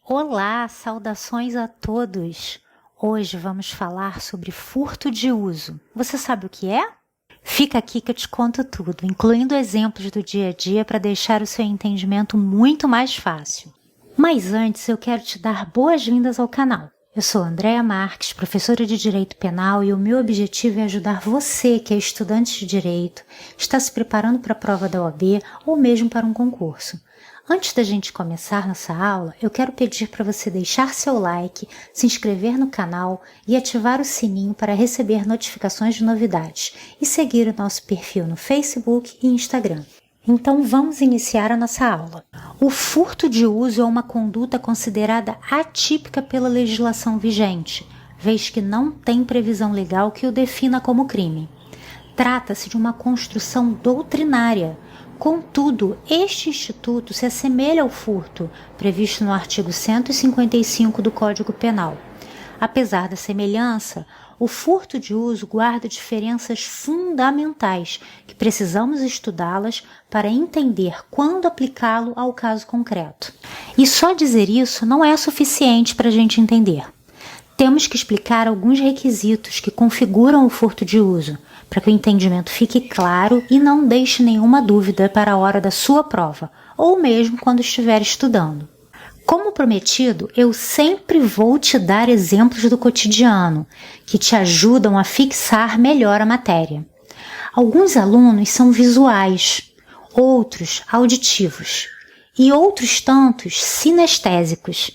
Olá, saudações a todos! Hoje vamos falar sobre furto de uso. Você sabe o que é? Fica aqui que eu te conto tudo, incluindo exemplos do dia a dia para deixar o seu entendimento muito mais fácil. Mas antes eu quero te dar boas-vindas ao canal. Eu sou Andréa Marques, professora de Direito Penal, e o meu objetivo é ajudar você, que é estudante de Direito, está se preparando para a prova da OAB ou mesmo para um concurso. Antes da gente começar nossa aula, eu quero pedir para você deixar seu like, se inscrever no canal e ativar o sininho para receber notificações de novidades e seguir o nosso perfil no Facebook e Instagram. Então vamos iniciar a nossa aula. O furto de uso é uma conduta considerada atípica pela legislação vigente, vez que não tem previsão legal que o defina como crime. Trata-se de uma construção doutrinária. Contudo, este instituto se assemelha ao furto, previsto no artigo 155 do Código Penal. Apesar da semelhança, o furto de uso guarda diferenças fundamentais que precisamos estudá-las para entender quando aplicá-lo ao caso concreto. E só dizer isso não é suficiente para a gente entender. Temos que explicar alguns requisitos que configuram o furto de uso, para que o entendimento fique claro e não deixe nenhuma dúvida para a hora da sua prova, ou mesmo quando estiver estudando. Como prometido, eu sempre vou te dar exemplos do cotidiano, que te ajudam a fixar melhor a matéria. Alguns alunos são visuais, outros auditivos, e outros tantos sinestésicos.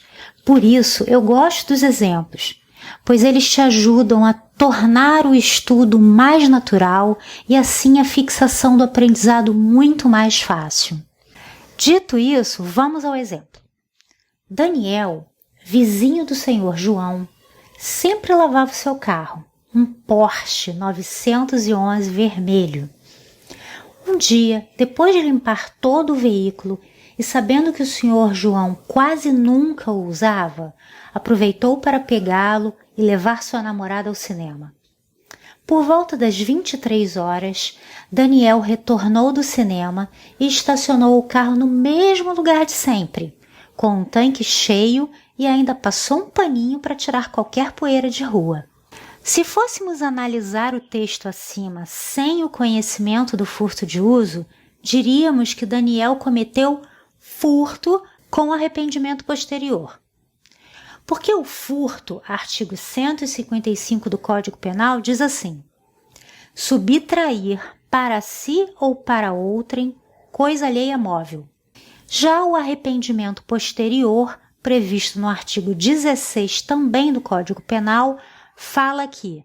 Por isso, eu gosto dos exemplos, pois eles te ajudam a tornar o estudo mais natural e assim a fixação do aprendizado muito mais fácil. Dito isso, vamos ao exemplo. Daniel, vizinho do senhor João, sempre lavava o seu carro, um Porsche 911 vermelho. Um dia, depois de limpar todo o veículo e sabendo que o senhor João quase nunca o usava, aproveitou para pegá-lo e levar sua namorada ao cinema. Por volta das 23 horas, Daniel retornou do cinema e estacionou o carro no mesmo lugar de sempre, com um tanque cheio, e ainda passou um paninho para tirar qualquer poeira de rua. Se fôssemos analisar o texto acima sem o conhecimento do furto de uso, diríamos que Daniel cometeu furto com arrependimento posterior. Porque o furto, artigo 155 do Código Penal, diz assim: subtrair para si ou para outrem coisa alheia móvel. Já o arrependimento posterior, previsto no artigo 16 também do Código Penal, fala que,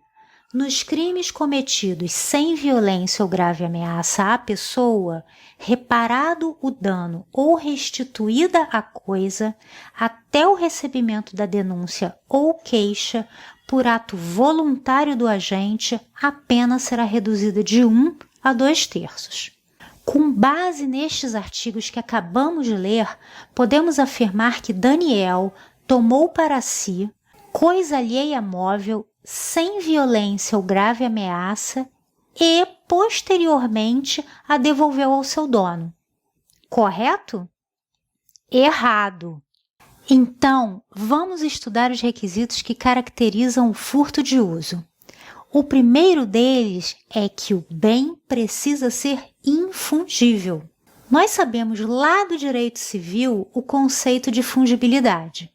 nos crimes cometidos sem violência ou grave ameaça à pessoa, reparado o dano ou restituída a coisa, até o recebimento da denúncia ou queixa, por ato voluntário do agente, a pena será reduzida de 1 a 2/3. Com base nestes artigos que acabamos de ler, podemos afirmar que Daniel tomou para si coisa alheia móvel sem violência ou grave ameaça e, posteriormente, a devolveu ao seu dono. Correto? Errado. Então, vamos estudar os requisitos que caracterizam o furto de uso. O primeiro deles é que o bem precisa ser infungível. Nós sabemos lá do direito civil o conceito de fungibilidade,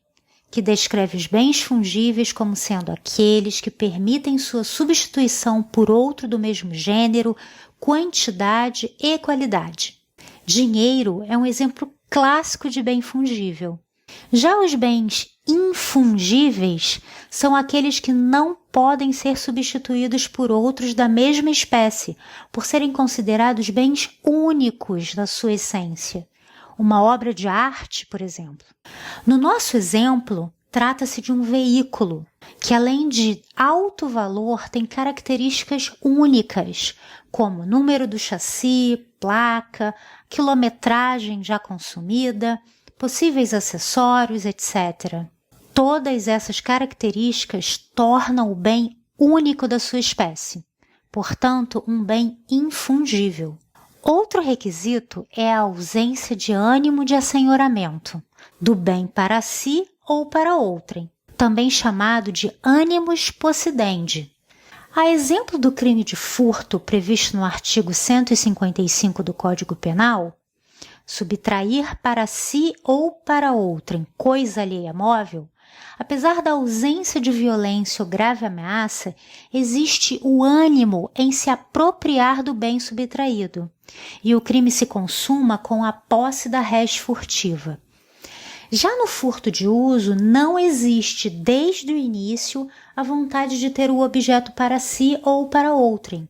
que descreve os bens fungíveis como sendo aqueles que permitem sua substituição por outro do mesmo gênero, quantidade e qualidade. Dinheiro é um exemplo clássico de bem fungível. Já os bens infungíveis são aqueles que não podem ser substituídos por outros da mesma espécie, por serem considerados bens únicos na sua essência. Uma obra de arte, por exemplo. No nosso exemplo, trata-se de um veículo que, além de alto valor, tem características únicas, como número do chassi, placa, quilometragem já consumida, possíveis acessórios, etc. Todas essas características tornam o bem único da sua espécie, portanto, um bem infungível. Outro requisito é a ausência de ânimo de assenhoramento, do bem para si ou para outrem, também chamado de animus possidendi. A exemplo do crime de furto previsto no artigo 155 do Código Penal, subtrair para si ou para outrem coisa alheia móvel, apesar da ausência de violência ou grave ameaça, existe o ânimo em se apropriar do bem subtraído, e o crime se consuma com a posse da res furtiva. Já no furto de uso, não existe desde o início a vontade de ter o objeto para si ou para outrem.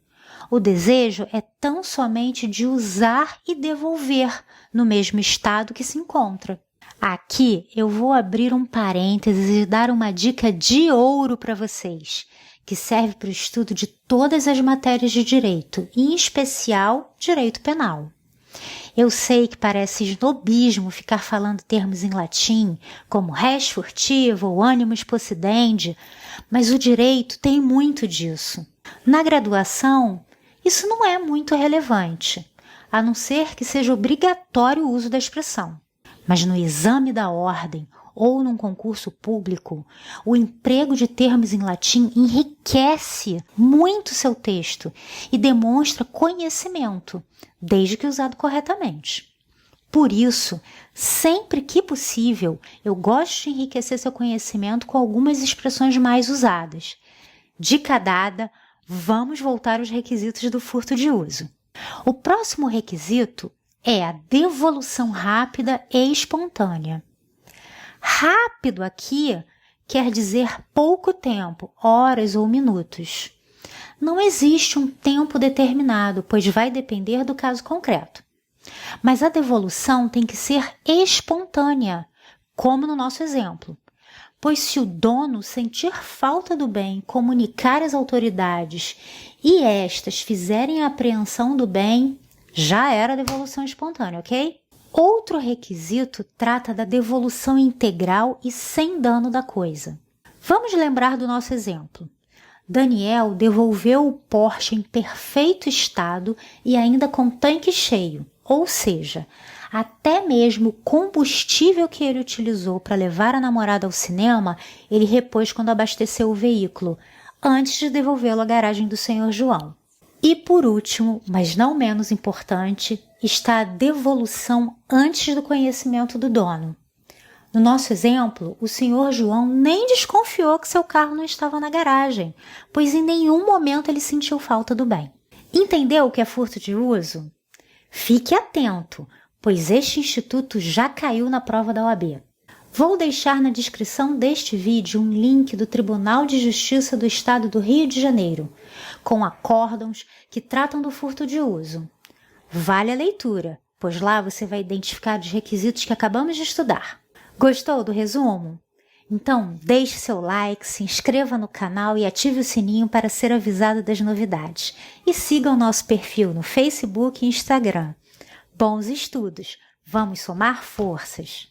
O desejo é tão somente de usar e devolver no mesmo estado que se encontra. Aqui eu vou abrir um parênteses e dar uma dica de ouro para vocês, que serve para o estudo de todas as matérias de direito, em especial direito penal. Eu sei que parece snobismo ficar falando termos em latim, como res furtiva ou animus possidendi, mas o direito tem muito disso. Na graduação, isso não é muito relevante, a não ser que seja obrigatório o uso da expressão. Mas no exame da ordem ou num concurso público, o emprego de termos em latim enriquece muito seu texto e demonstra conhecimento, desde que usado corretamente. Por isso, sempre que possível, eu gosto de enriquecer seu conhecimento com algumas expressões mais usadas. Dica dada, vamos voltar aos requisitos do furto de uso. O próximo requisito é a devolução rápida e espontânea. Rápido aqui quer dizer pouco tempo, horas ou minutos. Não existe um tempo determinado, pois vai depender do caso concreto. Mas a devolução tem que ser espontânea, como no nosso exemplo. Pois se o dono sentir falta do bem, comunicar às autoridades e estas fizerem a apreensão do bem, já era devolução espontânea, ok? Outro requisito trata da devolução integral e sem dano da coisa. Vamos lembrar do nosso exemplo. Daniel devolveu o Porsche em perfeito estado e ainda com tanque cheio, ou seja, até mesmo o combustível que ele utilizou para levar a namorada ao cinema, ele repôs quando abasteceu o veículo, antes de devolvê-lo à garagem do Sr. João. E por último, mas não menos importante, está a devolução antes do conhecimento do dono. No nosso exemplo, o Sr. João nem desconfiou que seu carro não estava na garagem, pois em nenhum momento ele sentiu falta do bem. Entendeu o que é furto de uso? Fique atento, pois este instituto já caiu na prova da OAB. Vou deixar na descrição deste vídeo um link do Tribunal de Justiça do Estado do Rio de Janeiro, com acórdãos que tratam do furto de uso. Vale a leitura, pois lá você vai identificar os requisitos que acabamos de estudar. Gostou do resumo? Então deixe seu like, se inscreva no canal e ative o sininho para ser avisado das novidades. E siga o nosso perfil no Facebook e Instagram. Bons estudos! Vamos somar forças!